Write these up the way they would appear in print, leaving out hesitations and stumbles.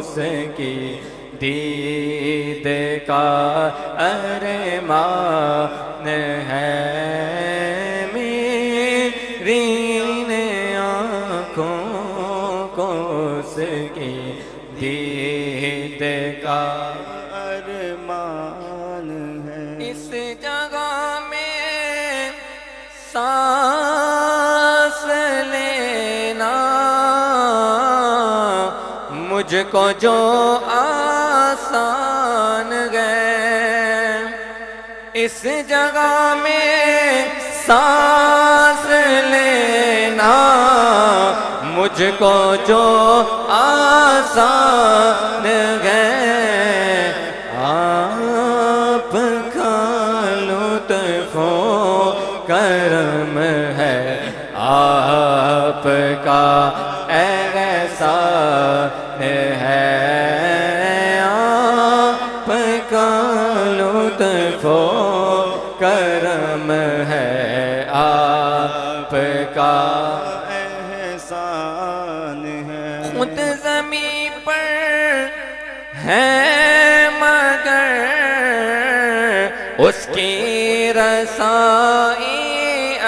اس کی دید کا ارمان ہے میری ان آنکھوں کو اس کی دید کا ارمان ہے۔ اس جگہ میں سانس لینا مجھ کو جو آسان ہے، اس جگہ میں سانس لینا مجھ کو جو آسان ہے، آپ کا لطف و کرم ہے، آپ کا احسان ہے، آپ کا لطف و کرم ہے، آپ کا احسان ہے۔ خود زمین پر ہے مگر اس کی رسائی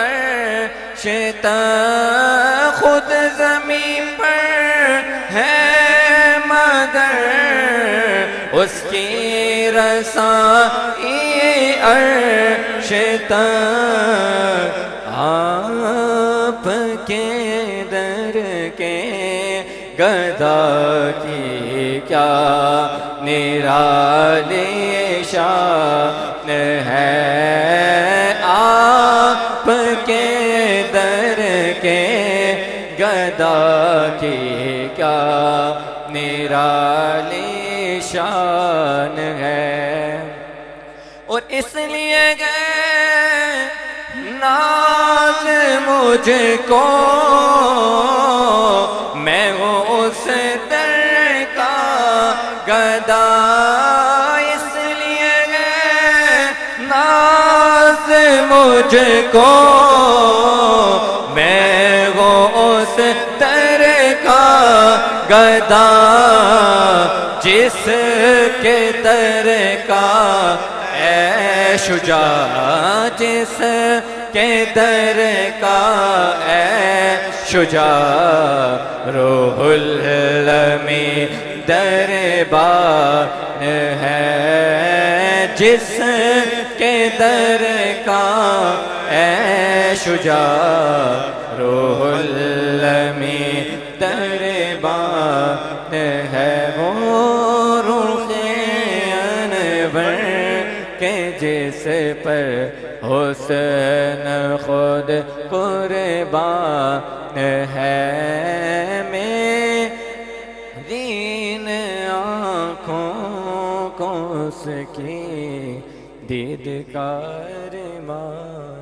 عرش تک، خود زمین پر ہے مگر اس کی رسائی عرش تک، آپ کے در کے گدا کی کیا نرالی شان ہے، آپ کے در کے گدا کی کیا نرالی شان ہے، اور اس لیے گئے ناز مجھ کو، میں ہوں اس در کا گدا، اس لیے گئے ناز مجھ کو، میں ہوں اس در کا گدا، جس کے در کا اے شجاع، جس کے در کا اے شجاع، روح الامین دربار ہے، جس کے در کا اے شجاع، روح الامین دربار ہے، وہ روح انور کہ جس پر حسن خود قربان ہے، میری ان آنکھوں کو اس کی دید کا ارمان